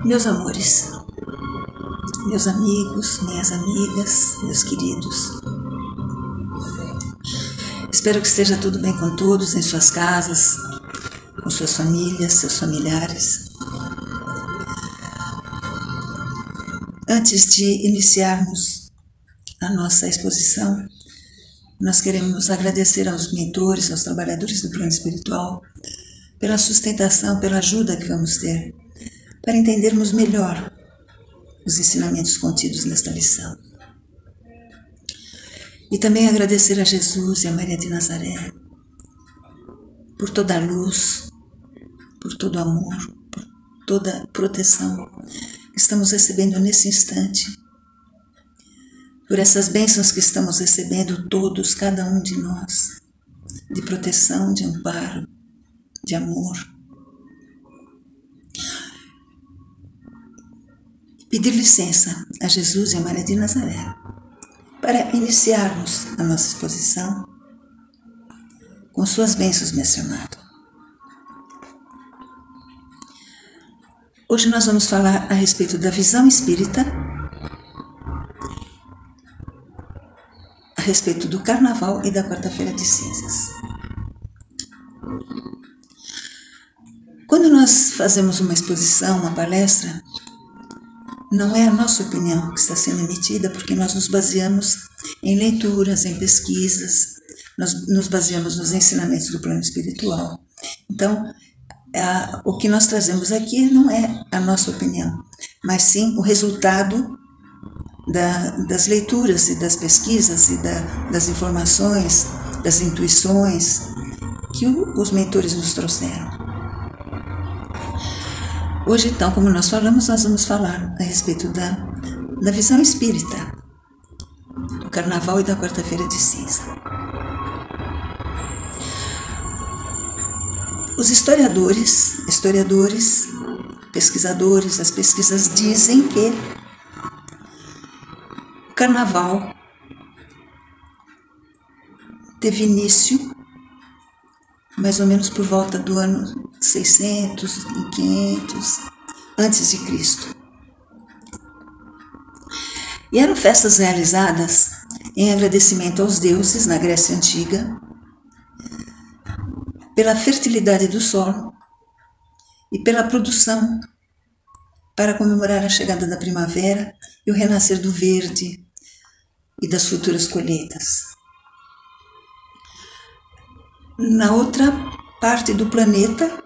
Meus amores, meus amigos, minhas amigas, meus queridos, espero que esteja tudo bem com todos, em suas casas, com suas famílias, seus familiares. Antes de iniciarmos a nossa exposição, nós queremos agradecer aos mentores, aos trabalhadores do plano espiritual, pela sustentação, pela ajuda que vamos ter, para entendermos melhor os ensinamentos contidos nesta lição. E também agradecer a Jesus e a Maria de Nazaré por toda a luz, por todo o amor, por toda a proteção que estamos recebendo nesse instante, por essas bênçãos que estamos recebendo todos, cada um de nós, de proteção, de amparo, de amor. Pedir licença a Jesus e a Maria de Nazaré para iniciarmos a nossa exposição com suas bênçãos, mestre amado. Hoje nós vamos falar a respeito da visão espírita, a respeito do Carnaval e da Quarta-feira de Cinzas. Quando nós fazemos uma exposição, uma palestra, não é a nossa opinião que está sendo emitida, porque nós nos baseamos em leituras, em pesquisas, nós nos baseamos nos ensinamentos do plano espiritual. Então, o que nós trazemos aqui não é a nossa opinião, mas sim o resultado das leituras e das pesquisas e das informações, das intuições que os mentores nos trouxeram. Hoje, então, como nós falamos, nós vamos falar a respeito da visão espírita, do Carnaval e da Quarta-feira de Cinza. Os historiadores, pesquisadores, as pesquisas dizem que o Carnaval teve início mais ou menos por volta do ano 600 e 500 antes de Cristo. E eram festas realizadas em agradecimento aos deuses na Grécia Antiga, pela fertilidade do solo e pela produção, para comemorar a chegada da primavera e o renascer do verde e das futuras colheitas. Na outra parte do planeta,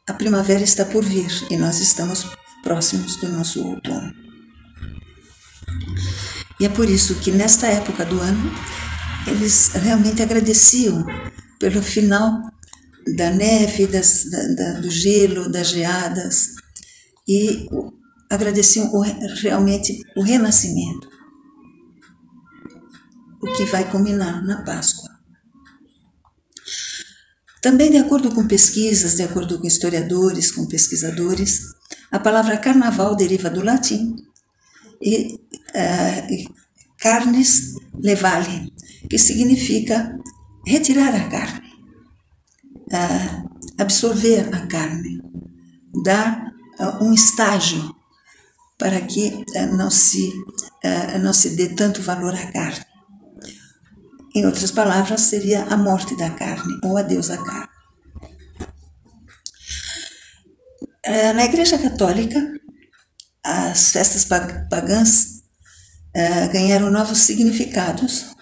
a primavera está por vir e nós estamos próximos do nosso outono. E é por isso que nesta época do ano eles realmente agradeciam pelo final da neve, do gelo, das geadas, e agradeciam realmente o renascimento, o que vai culminar na Páscoa. Também, de acordo com pesquisas, de acordo com historiadores, com pesquisadores, a palavra carnaval deriva do latim e carnes levale, que significa retirar a carne, absorver a carne, dar um estágio para que não se dê tanto valor à carne. Em outras palavras, seria a morte da carne, ou adeus à carne. Na Igreja Católica, as festas pagãs ganharam novos significados,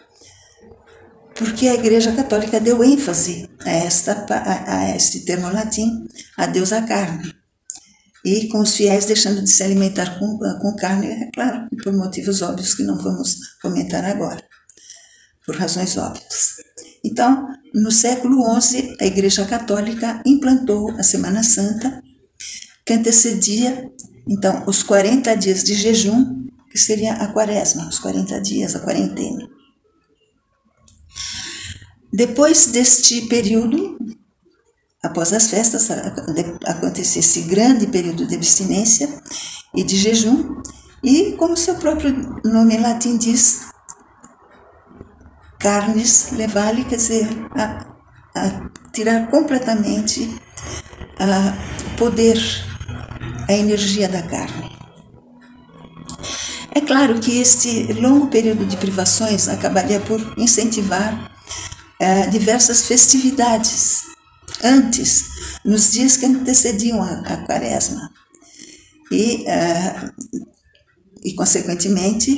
porque a Igreja Católica deu ênfase a este termo latim, adeus à carne, e com os fiéis deixando de se alimentar com carne, é claro, por motivos óbvios que não vamos comentar agora, por razões óbvias. Então, no século XI, a Igreja Católica implantou a Semana Santa, que antecedia, então, os 40 dias de jejum, que seria a quaresma, os 40 dias, a quarentena. Depois deste período, após as festas, acontecia esse grande período de abstinência e de jejum, E, como seu próprio nome em latim diz, carnes levali, quer dizer, a tirar completamente o poder, a energia da carne. É claro que este longo período de privações acabaria por incentivar diversas festividades antes, nos dias que antecediam a quaresma. E consequentemente,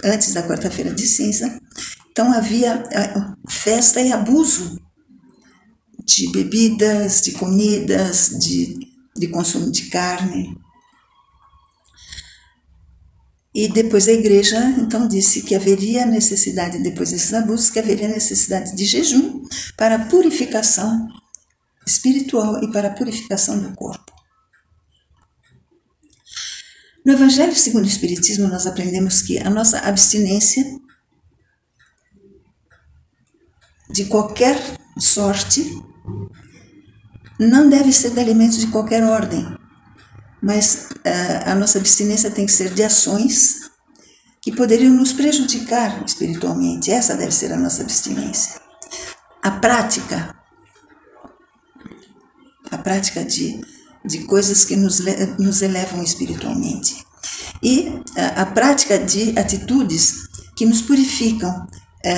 antes da quarta-feira de cinza, então havia festa e abuso de bebidas, de comidas, de consumo de carne. E depois a igreja, então, disse que haveria necessidade, depois desses abusos, que haveria necessidade de jejum para a purificação espiritual e para a purificação do corpo. No Evangelho segundo o Espiritismo, nós aprendemos que a nossa abstinência de qualquer sorte não deve ser de alimentos de qualquer ordem, mas a nossa abstinência tem que ser de ações que poderiam nos prejudicar espiritualmente. Essa deve ser a nossa abstinência. A prática de coisas que nos elevam espiritualmente. E a prática de atitudes que nos purificam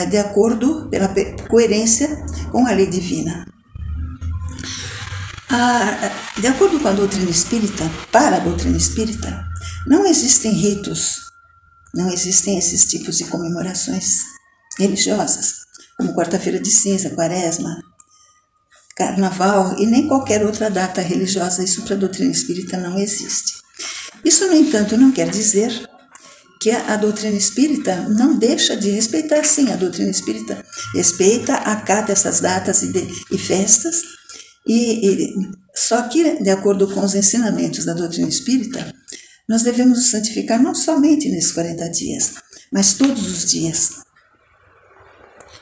de acordo, pela coerência com a lei divina. De acordo com a doutrina espírita, para a doutrina espírita, não existem ritos, não existem esses tipos de comemorações religiosas, como quarta-feira de cinza, quaresma, carnaval e nem qualquer outra data religiosa. Isso para a doutrina espírita não existe. Isso, no entanto, não quer dizer que a doutrina espírita não deixa de respeitar, sim, a doutrina espírita respeita, acata essas datas e festas, só que, de acordo com os ensinamentos da doutrina espírita, nós devemos nos santificar não somente nesses 40 dias, mas todos os dias.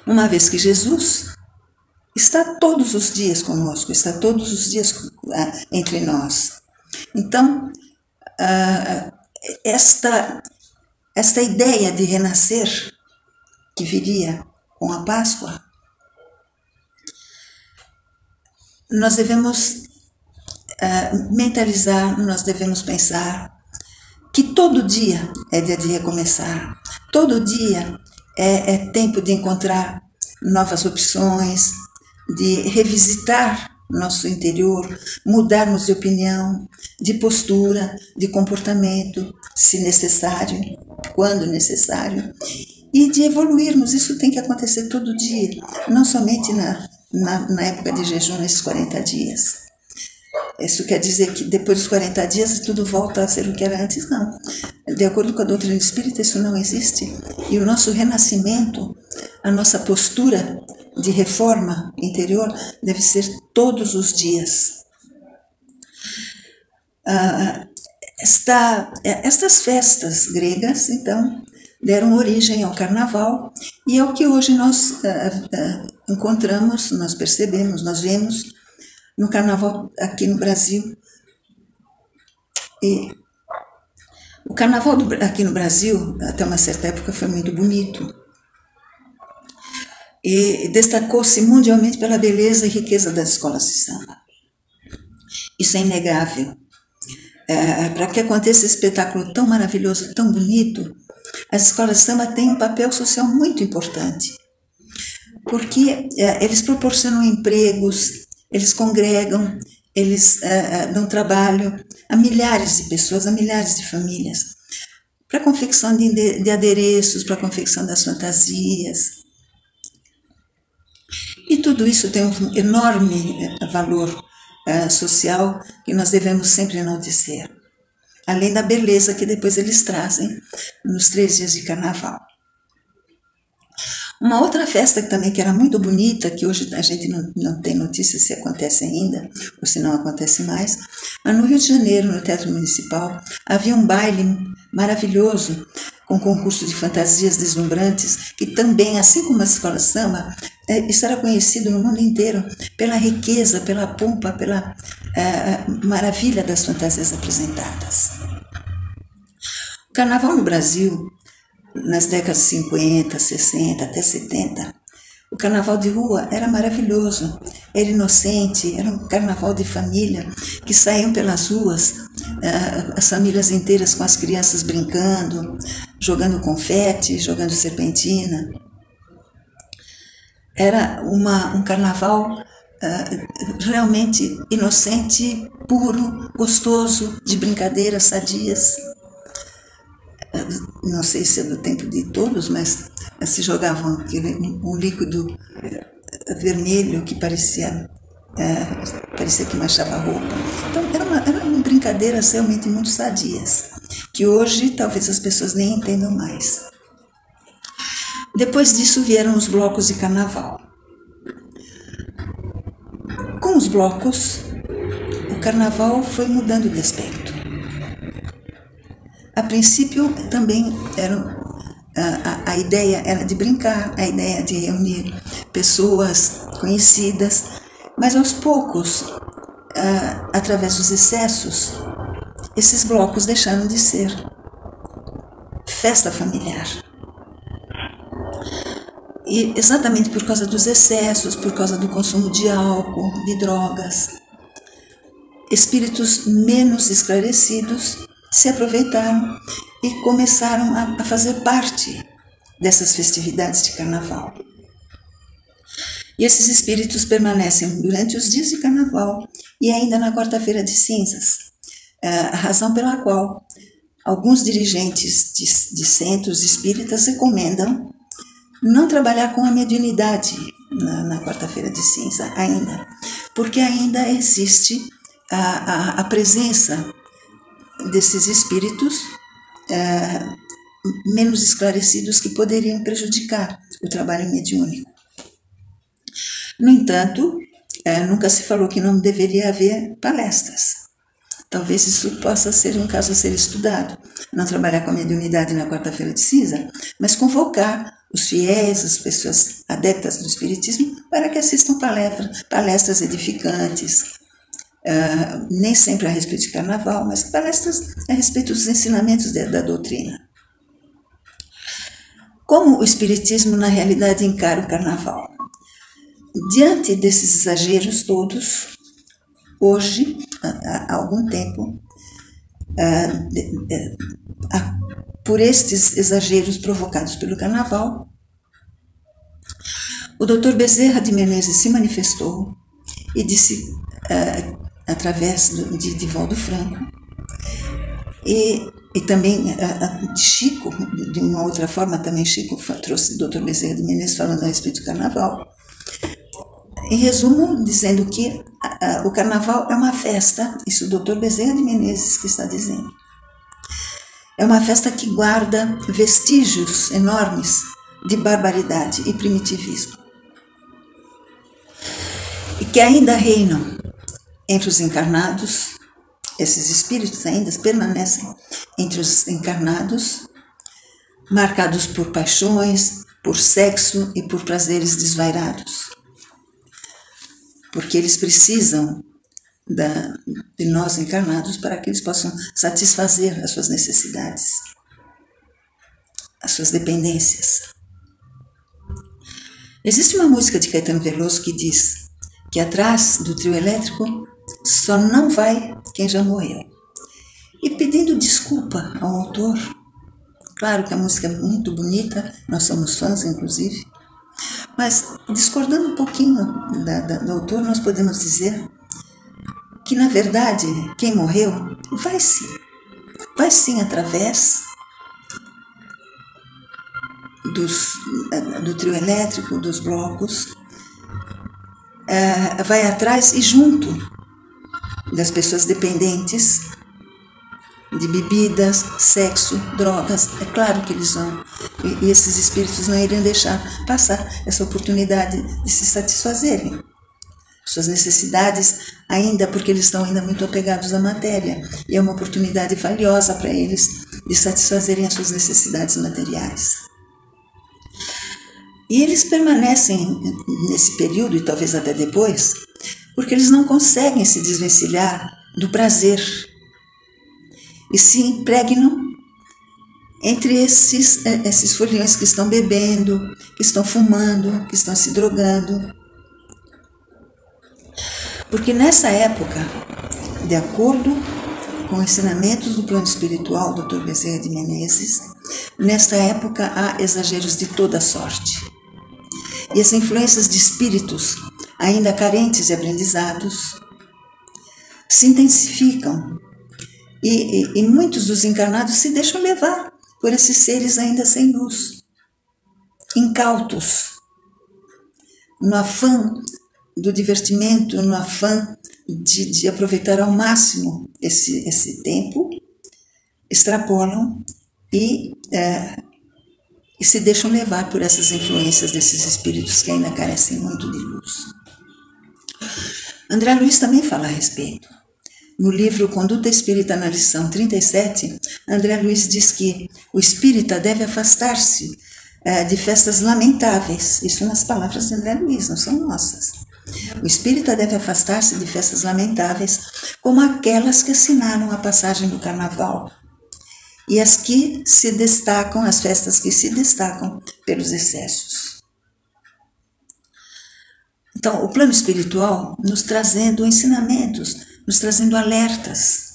Uma vez que Jesus está todos os dias conosco, está todos os dias entre nós. Então, esta ideia de renascer que viria com a Páscoa, nós devemos mentalizar, nós devemos pensar que todo dia é dia de recomeçar, todo dia é tempo de encontrar novas opções, de revisitar nosso interior, mudarmos de opinião, de postura, de comportamento, se necessário, quando necessário, e de evoluirmos. Isso tem que acontecer todo dia, não somente na época de jejum, nesses 40 dias. Isso quer dizer que depois dos 40 dias tudo volta a ser o que era antes? Não. De acordo com a doutrina espírita, isso não existe. E o nosso renascimento, a nossa postura de reforma interior deve ser todos os dias. Estas festas gregas, então, deram origem ao carnaval e é o que hoje nós encontramos, nós percebemos, nós vemos no carnaval aqui no Brasil. E o carnaval aqui no Brasil, até uma certa época, foi muito bonito. E destacou-se mundialmente pela beleza e riqueza das escolas de samba. Isso é inegável. Para que aconteça esse espetáculo tão maravilhoso, tão bonito, as escolas de samba têm um papel social muito importante, porque eles proporcionam empregos, eles congregam, eles dão trabalho a milhares de pessoas, a milhares de famílias, para a confecção de adereços, para a confecção das fantasias. E tudo isso tem um enorme valor social que nós devemos sempre enaltecer, além da beleza que depois eles trazem nos 3 dias de carnaval. Uma outra festa que era muito bonita, que hoje a gente não tem notícia se acontece ainda, ou se não acontece mais, mas no Rio de Janeiro, no Teatro Municipal, havia um baile maravilhoso, com concurso de fantasias deslumbrantes, que também, assim como a escola samba, isso era conhecido no mundo inteiro pela riqueza, pela pompa, pela maravilha das fantasias apresentadas. O carnaval no Brasil, nas décadas de 50, 60, até 70, o carnaval de rua era maravilhoso, era inocente, era um carnaval de família, que saíam pelas ruas, as famílias inteiras com as crianças brincando, jogando confete, jogando serpentina. Era um carnaval realmente inocente, puro, gostoso, de brincadeiras sadias. Não sei se é do tempo de todos, mas se jogavam um líquido vermelho que parecia que manchava a roupa. Então eram brincadeiras realmente muito sadias, que hoje talvez as pessoas nem entendam mais. Depois disso vieram os blocos de carnaval. Com os blocos, o carnaval foi mudando de aspecto. A princípio também a ideia era de brincar, a ideia de reunir pessoas conhecidas, mas aos poucos, através dos excessos, esses blocos deixaram de ser festa familiar. E exatamente por causa dos excessos, por causa do consumo de álcool, de drogas, espíritos menos esclarecidos se aproveitaram e começaram a fazer parte dessas festividades de carnaval. E esses espíritos permanecem durante os dias de carnaval e ainda na quarta-feira de cinzas, a razão pela qual alguns dirigentes de centros espíritas recomendam não trabalhar com a mediunidade na quarta-feira de cinza ainda, porque ainda existe a presença desses espíritos menos esclarecidos que poderiam prejudicar o trabalho mediúnico. No entanto, nunca se falou que não deveria haver palestras. Talvez isso possa ser um caso a ser estudado. Não trabalhar com a mediunidade na quarta-feira de cinza, mas convocar os fiéis, as pessoas adeptas do espiritismo, para que assistam palestras edificantes, nem sempre a respeito de carnaval, mas palestras a respeito dos ensinamentos da doutrina. Como o espiritismo, na realidade, encara o carnaval? Diante desses exageros todos, hoje, há algum tempo, por estes exageros provocados pelo carnaval, o Dr. Bezerra de Menezes se manifestou e disse, através de Divaldo Franco, e também de Chico, de uma outra forma também Chico trouxe o Dr. Bezerra de Menezes falando a respeito do carnaval, em resumo, dizendo que o carnaval é uma festa, isso o Dr. Bezerra de Menezes que está dizendo, é uma festa que guarda vestígios enormes de barbaridade e primitivismo, e que ainda reinam entre os encarnados. Esses espíritos ainda permanecem entre os encarnados, marcados por paixões, por sexo e por prazeres desvairados, porque eles precisam de nós encarnados para que eles possam satisfazer as suas necessidades, as suas dependências. Existe uma música de Caetano Veloso que diz que atrás do trio elétrico só não vai quem já morreu. E pedindo desculpa ao autor, claro que a música é muito bonita, nós somos fãs inclusive, mas discordando um pouquinho do autor, nós podemos dizer que, na verdade, quem morreu vai sim através do trio elétrico, dos blocos, vai atrás e junto das pessoas dependentes de bebidas, sexo, drogas. É claro que eles vão, e esses espíritos não iriam deixar passar essa oportunidade de se satisfazerem suas necessidades, ainda porque eles estão ainda muito apegados à matéria, e é uma oportunidade valiosa para eles de satisfazerem as suas necessidades materiais. E eles permanecem nesse período, e talvez até depois, porque eles não conseguem se desvencilhar do prazer e se impregnam entre esses foliões que estão bebendo, que estão fumando, que estão se drogando. Porque nessa época, de acordo com ensinamentos do plano espiritual, Dr. Bezerra de Menezes, nesta época há exageros de toda sorte. E as influências de espíritos ainda carentes de aprendizados se intensificam e muitos dos encarnados se deixam levar por esses seres ainda sem luz, incautos, no afã do divertimento, no afã de aproveitar ao máximo esse tempo, extrapolam e se deixam levar por essas influências desses espíritos que ainda carecem muito de luz. André Luiz também fala a respeito. No livro Conduta Espírita na lição 37, André Luiz diz que o espírita deve afastar-se de festas lamentáveis. Isso nas palavras de André Luiz, não são nossas. O espírita deve afastar-se de festas lamentáveis, como aquelas que assinalam a passagem do carnaval, e as que se destacam, as festas que se destacam pelos excessos. Então, o plano espiritual nos trazendo ensinamentos, nos trazendo alertas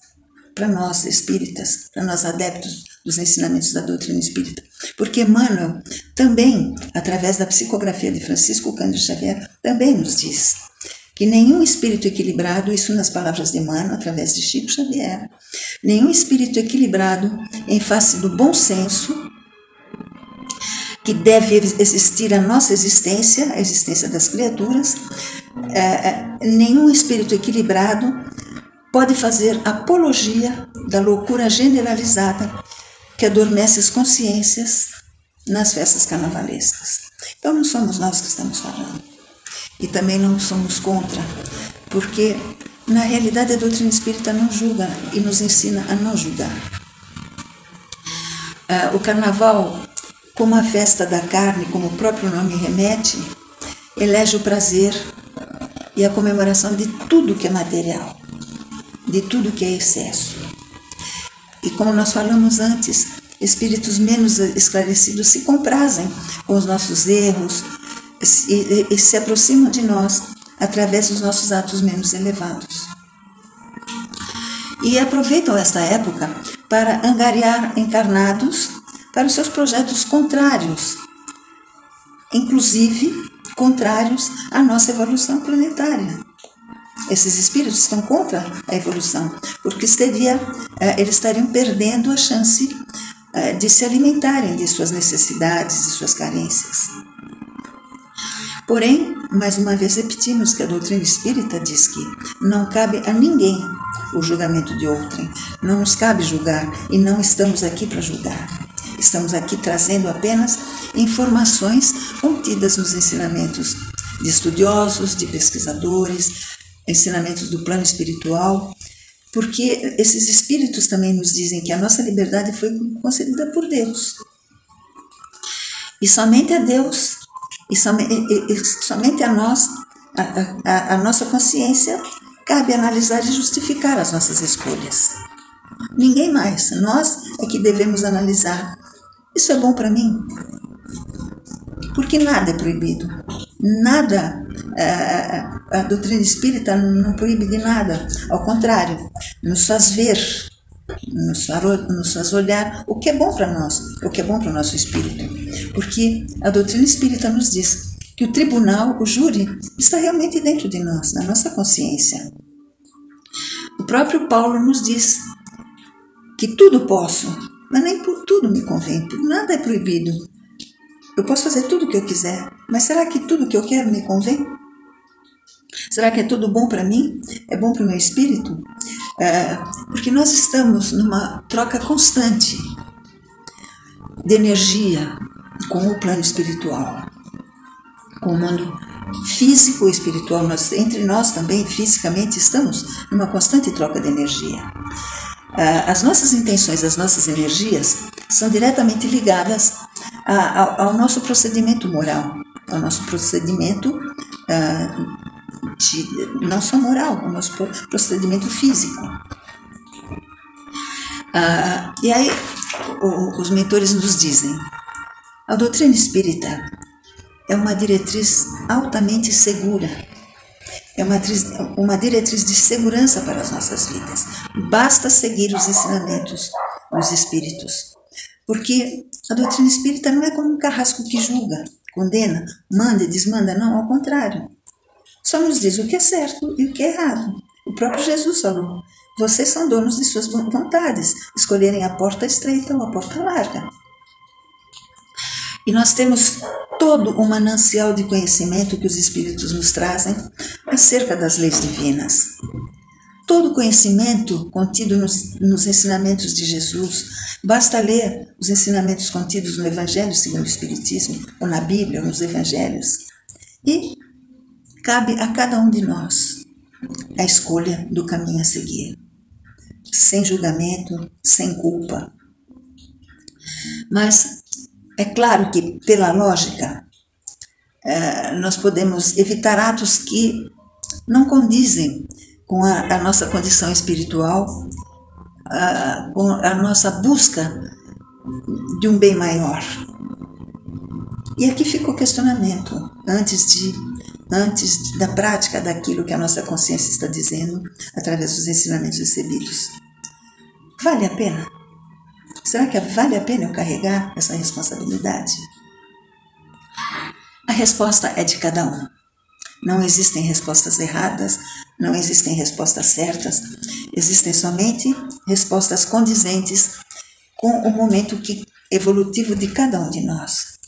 para nós espíritas, para nós adeptos dos ensinamentos da doutrina espírita. Porque Emmanuel também, através da psicografia de Francisco Cândido Xavier, também nos diz que nenhum espírito equilibrado, isso nas palavras de Emmanuel, através de Chico Xavier, nenhum espírito equilibrado em face do bom senso, que deve existir a nossa existência, a existência das criaturas, nenhum espírito equilibrado pode fazer apologia da loucura generalizada que adormece as consciências nas festas carnavalescas. Então não somos nós que estamos falando. E também não somos contra, porque na realidade a doutrina espírita não julga e nos ensina a não julgar. O carnaval, como a festa da carne, como o próprio nome remete, elege o prazer e a comemoração de tudo que é material, de tudo que é excesso. E como nós falamos antes, espíritos menos esclarecidos se comprazem com os nossos erros e se aproximam de nós através dos nossos atos menos elevados. E aproveitam esta época para angariar encarnados para os seus projetos contrários, inclusive contrários à nossa evolução planetária. Esses espíritos estão contra a evolução, porque eles estariam perdendo a chance de se alimentarem de suas necessidades e suas carências. Porém, mais uma vez repetimos que a doutrina espírita diz que não cabe a ninguém o julgamento de outrem, não nos cabe julgar e não estamos aqui para julgar. Estamos aqui trazendo apenas informações contidas nos ensinamentos de estudiosos, de pesquisadores, ensinamentos do plano espiritual, porque esses espíritos também nos dizem que a nossa liberdade foi concedida por Deus. E somente a Deus, e somente a nós, a nossa consciência, cabe analisar e justificar as nossas escolhas. Ninguém mais, nós é que devemos analisar. Isso é bom para mim? Porque nada é proibido. Nada, a doutrina espírita não proíbe de nada. Ao contrário, nos faz ver, nos faz olhar o que é bom para nós, o que é bom para o nosso espírito. Porque a doutrina espírita nos diz que o tribunal, o júri, está realmente dentro de nós, na nossa consciência. O próprio Paulo nos diz que tudo posso, mas nem por tudo me convém, por nada é proibido. Eu posso fazer tudo o que eu quiser, mas será que tudo o que eu quero me convém? Será que é tudo bom para mim? É bom para o meu espírito? Porque nós estamos numa troca constante de energia com o plano espiritual, com o mundo físico e espiritual. Entre nós também, fisicamente, estamos numa constante troca de energia. As nossas intenções, as nossas energias são diretamente ligadas ao nosso procedimento moral, ao nosso procedimento não só moral, ao nosso procedimento físico. E aí os mentores nos dizem: a doutrina espírita é uma diretriz altamente segura, é uma diretriz de segurança para as nossas vidas. Basta seguir os ensinamentos dos espíritos, porque a doutrina espírita não é como um carrasco que julga, condena, manda e desmanda, não, ao contrário. Só nos diz o que é certo e o que é errado. O próprio Jesus falou: vocês são donos de suas vontades, escolherem a porta estreita ou a porta larga. E nós temos todo um manancial de conhecimento que os espíritos nos trazem acerca das leis divinas. Todo o conhecimento contido nos ensinamentos de Jesus, basta ler os ensinamentos contidos no Evangelho segundo o Espiritismo, ou na Bíblia, ou nos Evangelhos, e cabe a cada um de nós a escolha do caminho a seguir, sem julgamento, sem culpa. Mas é claro que, pela lógica, nós podemos evitar atos que não condizem com a nossa condição espiritual, com a nossa busca de um bem maior. E aqui fica o questionamento, antes da prática daquilo que a nossa consciência está dizendo, através dos ensinamentos recebidos. Vale a pena? Será que vale a pena eu carregar essa responsabilidade? A resposta é de cada um. Não existem respostas erradas, não existem respostas certas, existem somente respostas condizentes com o momento evolutivo de cada um de nós,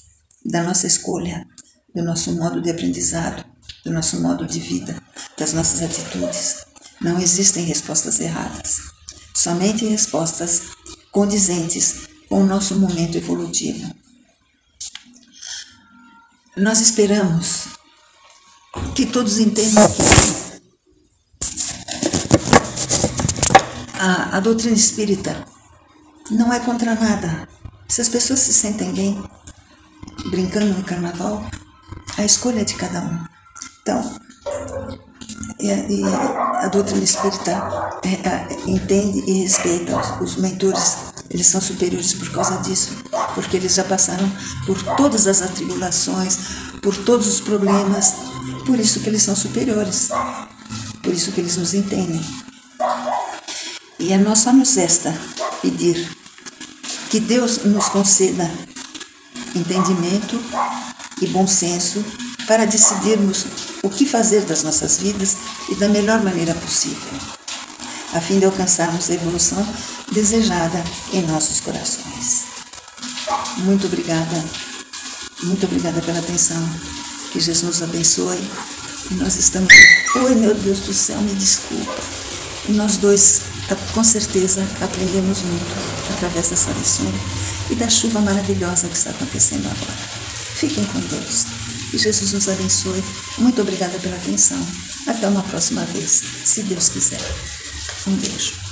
da nossa escolha, do nosso modo de aprendizado, do nosso modo de vida, das nossas atitudes. Não existem respostas erradas, somente respostas condizentes com o nosso momento evolutivo. Nós esperamos que todos entendam que a doutrina espírita não é contra nada. Se as pessoas se sentem bem brincando no carnaval, a escolha é de cada um. Então, a doutrina espírita entende e respeita os mentores. Eles são superiores por causa disso, porque eles já passaram por todas as atribulações, por todos os problemas, por isso que eles são superiores, por isso que eles nos entendem. E a nós só nos resta pedir que Deus nos conceda entendimento e bom senso para decidirmos o que fazer das nossas vidas e da melhor maneira possível, a fim de alcançarmos a evolução desejada em nossos corações. Muito obrigada pela atenção. Que Jesus nos abençoe. E nós estamos... Oi, meu Deus do céu, me desculpa. E nós dois, com certeza, aprendemos muito através dessa lição e da chuva maravilhosa que está acontecendo agora. Fiquem com Deus. Que Jesus nos abençoe. Muito obrigada pela atenção. Até uma próxima vez, se Deus quiser. Um beijo.